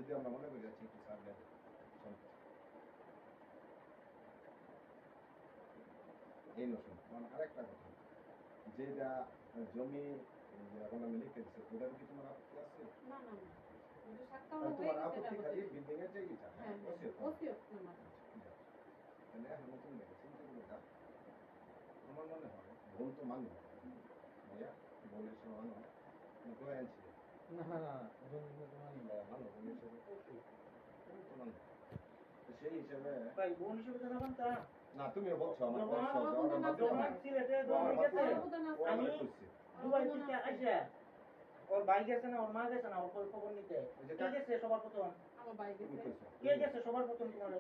যদি আমরা মনে করি যাচ্ছি একটু সার দেয় এই নতুন মানে আরেকটা কথা যেটা জমি এখন আমি লিখে দিচ্ছি ওটার কি তোমার আপত্তি আছে? না না না তোমার আপত্তি খালি বিল্ডিং এর জায়গাটা হ্যাঁ তাহলে এখন নতুন চিন্তা করে আমার মনে হয় ভুল তো মানব ভাইয়া ভুলের সময় মানো কেউ আনছি সেই হিসেবে না তুমিও বলছো আমার আমি দুবাই থেকে আইসা ওর ভাই গেছে না ওর মা গেছে না ওর খবর নিতে কে গেছে সবার প্রথম আমার ভাই গেছে কে গেছে সবার প্রথম তোমার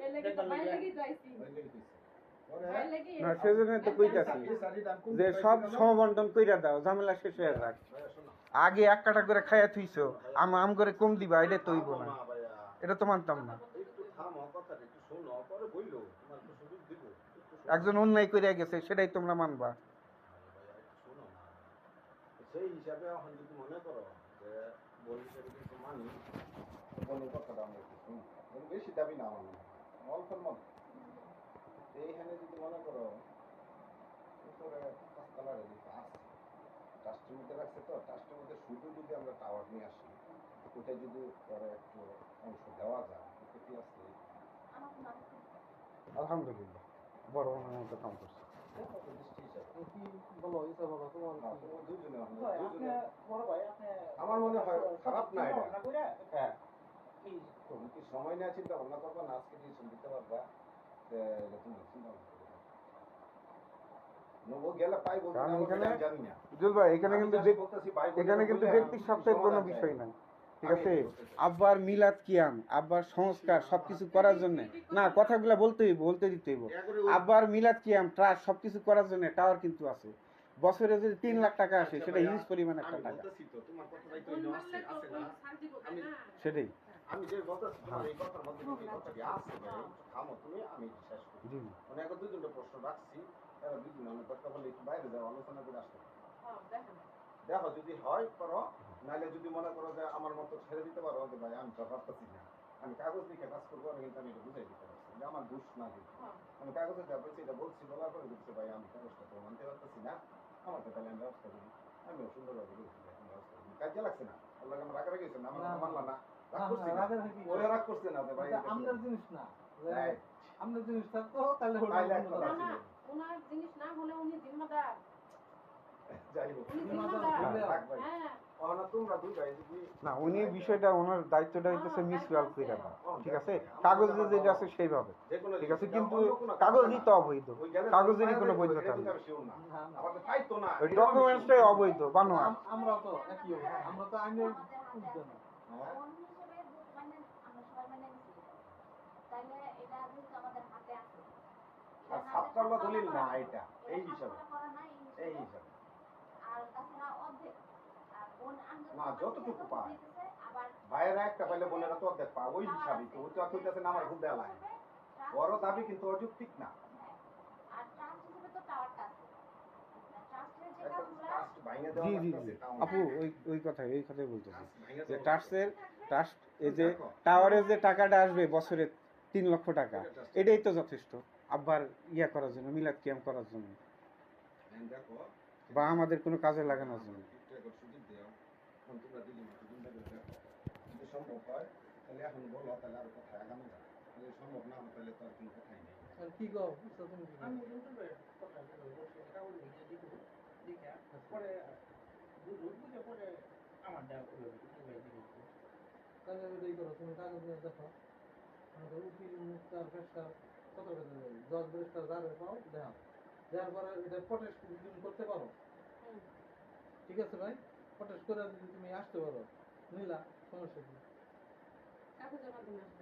ভাই লাগি যাইছি না সেজন্য তো কইতাছি যে সব সমবন্টন কইরা দাও ঝামেলা শেষ হয়ে যাক আগে এক কাটা করে খাইয়া থুইছো আম করে কম দিবা এটা তো হইব না এটা তো মানতাম না একজন অন্যায় কইরা গেছে সেটাই তোমরা মানবা সেই হিসাবে এখন যদি মনে করো যে বলি কিন্তু মানি কোনো কথাটা আমরা কিছু বেশি দাবি না আমার অল্পের মধ্যে এইখানে যদি মনে করো উপরে পাঁচতলা রেডিতে আসছে ট্রাস্টের মধ্যে রাখছে তো ট্রাস্টের মধ্যে শুধু যদি আমরা টাওয়ার নিয়ে আসি ওটা যদি পরে একটু অংশ দেওয়া যায় ওটা কি আছে আলহামদুলিল্লাহ বড় মনের মতো কাম করছে আমার মনে হয় খারাপ না এটা তুমি কি সময় নিয়ে চিন্তা ভাবনা করবা না আজকে ডিসিশন দিতে পারবা তুমি চিন্তা ভাবনা এখানে কিন্তু ব্যক্তির স্বার্থের কোনো বিষয় নাই ঠিক আছে আব্বার মিলাদ কিয়াম আব্বার সংস্কার সবকিছু করার জন্য না কথাগুলা বলতে দিতে হইব আব্বার মিলাদ কিয়াম ট্রাস্ট সবকিছু করার জন্য টাওয়ার কিন্তু আছে বছরে যদি 3 লাখ টাকা আসে সেটা হিউজ পরিমাণ একটা টাকা সেটাই আমি যে বলতেছি তোমার এই কথার মধ্যে কি কথাটি আছে থামো তুমি আমি শেষ করি জি মানে এখন দুইটা প্রশ্ন রাখছি তারা দুইজন আমি কথা বলে একটু বাইরে যাও আলোচনা করে আসতে দেখো যদি হয় করো নাহলে যদি মনে করো যে আমার মতো ছেড়ে দিতে পারো যে ভাই আমি তো পারতেছি না আমি কাগজ লিখে কাজ করবো আমি কিন্তু আমি এটা বুঝাই দিতে পারছি যে আমার দোষ না কিন্তু আমি কাগজে যা বলছি এটা বলছি বলার পরে বুঝছি ভাই আমি কাগজটা তো মানতে পারতেছি না আমাকে তাহলে আমি ব্যবস্থা করি আমিও সুন্দরভাবে বলছি এখন ব্যবস্থা করি কাজে লাগছে না আল্লাহ আমার রাখা গেছে না আমার মানলা না রাগ করছে না ভাই আমাদের জিনিস না আমাদের জিনিস থাকতো তাহলে ওনার জিনিস না হলে উনি জিম্মাদার না উনি বিষয়টা ওনার দায়িত্বটা হইতেছে মিসওয়াল কইরা দাও ঠিক আছে কাগজে যেটা আছে সেইভাবে ঠিক আছে কিন্তু কাগজই তো অবৈধ কাগজেরই কোনো বৈধতা নেই ওই ডকুমেন্টসটাই অবৈধ বানোয়া আমরা তো একই আমরা তো আইনের ঊর্ধ্বে না তাহলে এটা যেহেতু আমাদের হাতে আছে আর ছাত্ররা দলিল না এটা এই হিসাবে আর তাছাড়া অর্ধেক বোন না যতটুকু পায় ভাইয়েরা একটা পাইলে বোনেরা তো অর্ধেক পায় ওই হিসাবে তো ওটা কইতাছে না আমার খুব দেয়া লাগে বড় দাবি কিন্তু অযৌক্তিক না আর ট্রাস্ট হিসেবে তো টাওয়ারটা আছে জি জি জি আপু ওই কথাই বলতেছি যে ট্রাস্ট এই যে টাওয়ারের যে টাকাটা আসবে বছরে 3 লক্ষ টাকা এটাই তো যথেষ্ট আব্বার ইয়া করার জন্য মিলাদ কিয়াম করার জন্য বা আমাদের কোনো কাজে লাগানোর জন্য সম্ভব হয় তাহলে এখন বলো তাহলে আর কথা আগানো যায় সম্ভব না তাহলে তো আর কোনো কথাই নেই আর কি গো পরে বুঝে পরে আমার দেওয়া তাহলে ওই করো তুমি কাগজ নিয়ে দেখো আমাদের উকিল মুক্তার ফেসকার কত করে জজ ব্যারিস্টার যার পাও দেখো দেওয়ার পরে এটা প্রটেস্ট করতে পারো ঠিক আছে ভাই প্রটেস্ট করে যদি তুমি আসতে পারো নিলা সমস্যা কি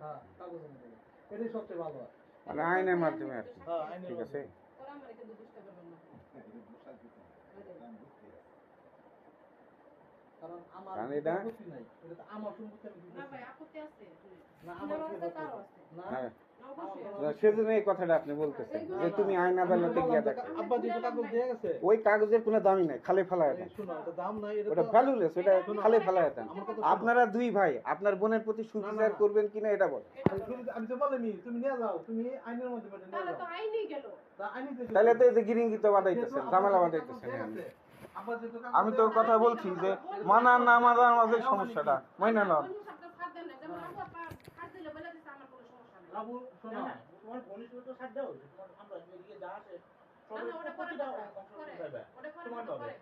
হ্যাঁ কাগজের মাধ্যমে এটাই সবচেয়ে ভালো হয় মানে আইনের মাধ্যমে আর কি ঠিক আছে কারণ আমার আপত্তি নাই এটা তো আমার সম্পত্তি আমি না ভাই আপত্তি আছে না আমার আছে তার আছে না অবশ্যই। সেজন্য এই কথাটা আপনি বলতেছেন যে তুমি আইন আদালতে গিয়ে দেখো। আব্বা যেটা কাগজ দিয়ে গেছে ওই কাগজের কোনো দামই নাই, খালি ফেলায় দেন। শোনো এটা দাম নাই, এটা ওটা তো ভ্যালুলেস, ওটা খালি ফেলায় দেন। আমার কথা আপনারা দুই ভাই আপনার বোনের প্রতি সুবিচার করবেন কিনা এটা বল। আমি তো বলিনি তুমি নিয়ে যাও, তুমি আইনের মধ্যে নিয়ে তাহলে যাও। তো আইনই গেল। তা আইনি তাহলে তো এই যে গিরিঙ্গিত বাদাইতেছেন, ঝামেলা বাদাইতেছেন। আব্বা যেটা আমি তো কথা বলছি যে মানা না মানার মাঝে সমস্যাটা মাইনা না। উনি সবটা ছাড় দেন না, যেমন আবু আপা ছাড় দিলে বলে দিছে আমার কোনো সমস্যা নেই। আবু শোনো না, তোমার ঘনিষ্ঠ তো সাথ দাও, তোমার আমরা এদিকে যা আছে না, না, ওটা পরে প্রতিটা কথা, অংশ পরে, পাবে। ওটা পরে তোমার কথা, পাবে। পরে।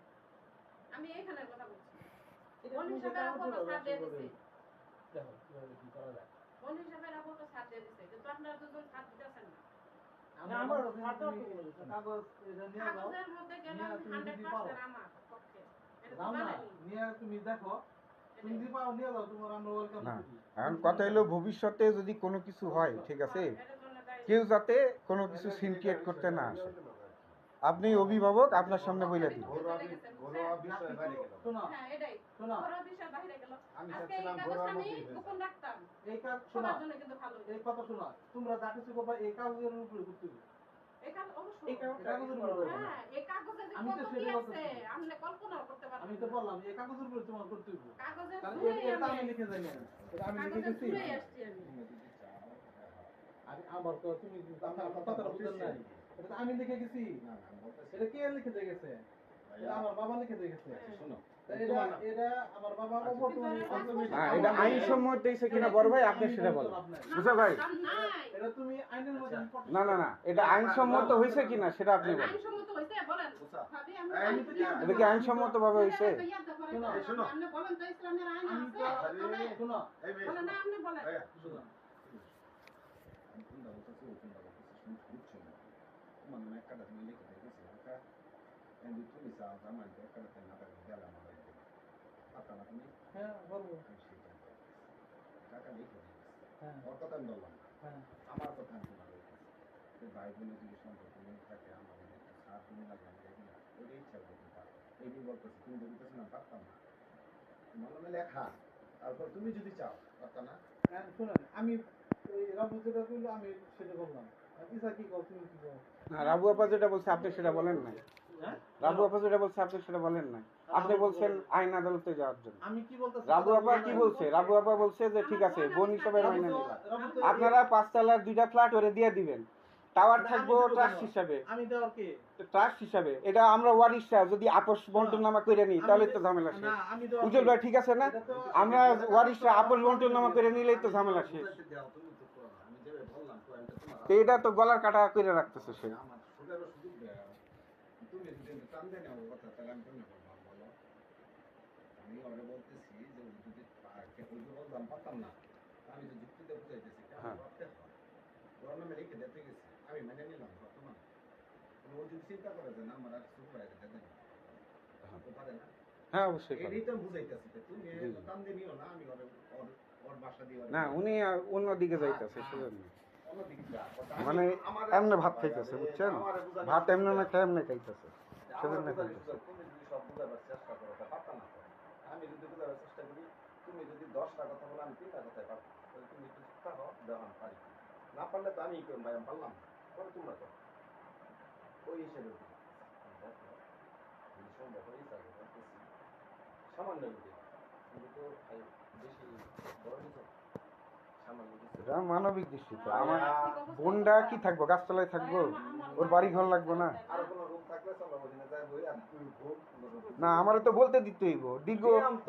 আমি এইখানের কথা বলছি। এটা বনি তুমি সাহেবের আপু তো ছাড় দিয়ে দিছে। দেখো কিভাবে কি করা যায়। বনি সাহেবের আপু তো ছাড় দিয়ে দিছে, কিন্তু আপনারা দুজন ছাড় দিতেছেন না। না, আমার ছাড় দাও তো কোনো কিছু না। কাগজ এটা নিয়ে যাও, কাগজের মধ্যে গেলাম নিয়ে তুমি যদি 100% আমার পক্ষে। এটা তো দাও না জানেনই। নিয়ে তুমি দেখো, তুমি যদি পাও নিয়ে যাও, তোমার আমরা ওয়েলকাম না, করি। এখন কথা হলো ভবিষ্যতে যদি কোনো কিছু হয়, ঠিক আছে, এটার জন্য দায়ী। কেউ যাতে কোনো কিছু সিনক্রিয়েট করতে না আসে। আপনি অভিভাবক, আপনার সামনে বইলা দিন। ঘরোয়া বিষয় বাইরে গেল। শোনো হ্যাঁ, এটাই। শোনো ওরা বিষয় বাইরে গেল। আমি আজকে এই চাচ্ছিলাম কাগজটা ঘরোয়ার আমি মধ্যেই হয়ে গোপন রাখতাম। এই কাজ শোনো, সবার জন্য কিন্তু ভালো। এই কথা শোনো, তোমরা যা কিছু করবা এই কাগজের উপরে করতে হবে। এই কাজ অবশ্যই। এই কারণটা কাগজের উপরে করবে। হ্যাঁ, এই কাগজে যে আমি তো কত কি সেটাই আছে, বলতেছি। আপনি কল্পনাও করতে পারবেন আমি তো বললাম এই কাগজের উপরে তোমার করতে হবে। কাগজের কারণ জুড়েই এটা আমি আমি লিখে যাই না, এটা আমি লিখে কাগজের গেছি। জুড়েই আসছি আমি। আমি আমার তো তুমি কথাটা বুঝেন নাই, এটা তো আমি লিখে গেছি। না না, আমি বলতেছি, এটা কে লিখে দিয়ে গেছে? এটা আমার বাবা লিখে দিয়ে গেছে। শোনো, তা এটা আমার বাবা হ্যাঁ, এটা আইনসম্মত দিয়েছে কিনা বড় ভাই আপনি সেটা বলেন। বুঝছো ভাই? নাই। এটা তুমি আইনের মধ্যে না না না, এটা আইনসম্মত হয়েছে কিনা সেটা আপনি বলেন। আইনসম্মত হইছে বলেন। বুঝা? ভাবি আমি তো জানি। এটা কি আইনসম্মত ভাবে হয়েছে? শোনো। আপনি বলেন তো ইসলামের আইন আমি আছে। তো তবে শোনো, এই মেয়ে, বলেন না, আপনি বলেন। ভাইয়া, শোনো, আমি কোনটা বলতেছি, ও কোনটা বলতেছি, বুঝছো না? তোমার নামে একটা তুমি লিখে দিয়ে গেছি, একটা এন্ড তুমি চাও আমার একটা না থাকে গেল আমার পাতা না তুমি হ্যাঁ বলবো, আমি সেটা টাকা লিখে দিয়ে গেছি। হ্যাঁ ওর কথা আমি বললাম না, হ্যাঁ আমার কথা আমি তোমার বলতেছি। যে ভাই বোনের যদি সম্পর্ক নেই থাকে আমার একটা সার তুমি লাগে আমি দেখি না, ওইটাই ইচ্ছা করতে পারো। এই নিয়ে বলতেছি, তুমি যদি কিছু না পারতাম না, তোমার নামে লেখা, তারপর তুমি যদি চাও পারতাম না। হ্যাঁ, শুনেন আমি ওই রাবু যেটা বললো আমি সেটা বললাম। আর ইসা কি কও, তুমি কি কও? না, রাবু আপা যেটা বলছে আপনি সেটা বলেন নাই। হ্যাঁ রাবু আপা যেটা বলছে আপনি সেটা বলেন নাই। আপনি বলছেন আইন আদালতে যাওয়ার জন্য। আমি কি বলতেছি? রাবু আপা কি বলছে? রাবু আপা বলছে যে ঠিক আছে বোন হিসাবে মাইনে নিবা। রাবু তো আপনারা 5 তলার 2টা ফ্ল্যাট ওরে দিয়ে দিবেন, টাওয়ার থাকবো ট্রাস্ট হিসাবে। আমি দেওয়ার কে? ট্রাস্ট হিসাবে এটা আমরা ওয়ারিশা যদি আপোষ বন্টনামা করে নিই তাহলে তো ঝামেলা শেষ। না আমি দেওয়ার উজ্জ্বল ভাই ঠিক আছে না? আমরা ওয়ারিশা আপোষ বন্টনামা করে নিলেই তো ঝামেলা শেষ। দাও, তুমি তো করো না। আমি যেভাবে বললাম পয়েন্টটা তোমার তো এটা তো গলার কাটা করে রাখতেছে সে। আমার সুগারও সুযোগ দেয়। তুমি যদি টান দেয় না ওর কথা, তাহলে আমি কেমনে বলবো বলো? আমি ওরে বলতেছি যে ও যদি ওই যে বললাম পারতাম না, আমি তো যুক্তিতে বুঝাইতেছি কেন হ্যাঁ। করতে হয়। ওর নামে লিখে দিতে গেছি, আমি মেনে নিলাম বর্তমান। ও যদি চিন্তা করে যে না আমার আর সুপারভাইজার দেবেন তো পারে না। হ্যাঁ অবশ্যই পারে। এটাই তো আমি বুঝাইতেছি যে তুমি জি। টান দিয়ে নিও না, আমি ওর বাসা দিয়ে না উনি অন্যদিকে যাইতেছে সেজন্য। অন্যদিকে যা। মানে এমনি ভাত খাইতেছে বুঝছেন, ভাত এমনি না খেয়ে এমনি খাইতেছে সেজন্য খাইতেছে। তুমি যদি সব বুঝাবার চেষ্টা করো তা পারতা না তো। আমি যদি বুঝাবার চেষ্টা করি, তুমি যদি 10টা কথা বলো আমি 3টা কথাই পারবো, তাহলে তুমি একটু চুপ থাকো, দেখো আমি পারি। না পারলে তো আমি করবো, ভাই আমি পারলাম না, পরে তোমরা করো। ওই হিসেবে দেখো, যদি সম্ভব হয় তাহলে করতেছি। সামান্য যদি কিন্তু তো বেশি বড় কিছু সামান্য কিছু। এটা মানবিক দৃষ্টিতে আমার বোনটা কি থাকবো, গাছতলায় থাকবো, ওর বাড়ি ঘর লাগবো না। আর কোনো রুম থাকলে চলো ওখানে যাই বই আর তুমি ঘুম। না আমারও তো বলতে দিতেই গো,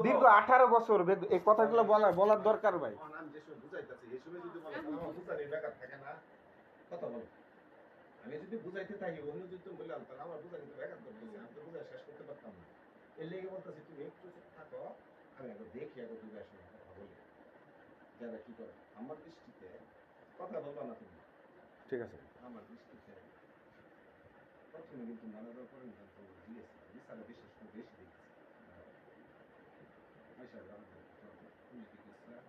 দীর্ঘ 18 বছর এই কথাগুলো বলার দরকার ভাই। আমি যে সময় বুঝাইতেছি এই সময় যদি বলে তাহলে আমার বুঝানোর বেকার থাকে না, কথা বলো। আমি যদি বুঝাইতে থাকি অন্য যদি তুমি বললাম তাহলে আমার বুঝাইতে বেকার করতেছি, আমি তো বুঝাই শেষ করতে পারতাম না। এর লেগে বলতেছি তুমি একটু চুপ থাকো, আমি একবার দেখি একবার দুই আসলে কথা বলি যারা কি করে। আমার দৃষ্টিতে কথা বলবা না তুমি, ঠিক আছে। আমার দৃষ্টিতে প্রথমে কিন্তু ম্যানেজার করে দিয়েছি বিচারে বিশেষ করে বেশি দেখেছি। তুমি কি করছিলা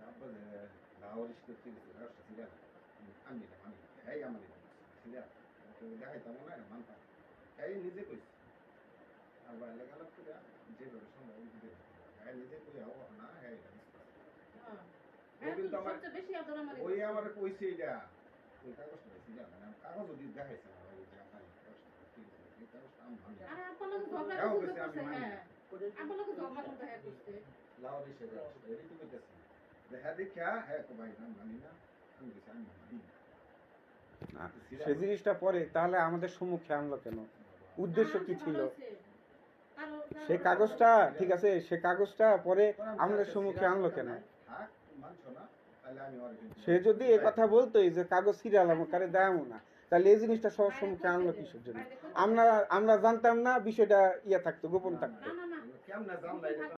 আব্বা যে লাহোরিশ করতে গেছে ব্যবসা ছিল আমি হ্যাঁ আমার ছিল দেখাইতাম না মানতাম, হ্যাঁ নিজে কইছি আর বাইরে গেলাম করে যেভাবে সম্ভব হ্যাঁ নিজে কই হওয়া না, হ্যাঁ এটা কিন্তু তো আমার সবচেয়ে বেশি আদর আমার ওই আমার কইছে এটা ওই কাগজটা দিছি জানেন আমি কাগজ যদি দেখাইছি না ভাই যে আপনার এই কাগজটা আমি ভাঙি আরে আপনার লোক ঝগড়া হ্যাঁ, করতে অবশ্যই আমি করছে মানি। হ্যাঁ আপনার লোক ঝগড়া করতে হ্যাঁ করছে লাউরি সেটা এরই তো কইতাছি যে হ্যাঁ দেখা হ্যাঁ তো ভাই না মানি না আমি কইছি আমি মানি না। না, সে জিনিসটা পরে তাহলে আমাদের সম্মুখে আনলো কেন? উদ্দেশ্য কি ছিল? সে কাগজটা ঠিক আছে, সে কাগজটা পরে আমাদের সম্মুখে আনলো কেন? থাক মানছো না তাহলে আমি ওরে কিন্তু সে যদি এ কথা বলতোই যে কাগজ সিরিয়াল আমাকে দেয়ামো না, তাহলে এই জিনিসটা সবার সম্মুখে আনলো কিসের জন্য? আমরা জানতাম না, বিষয়টা ইয়া থাকতো, গোপন থাকতো। না না না কেমনে জানলা এটা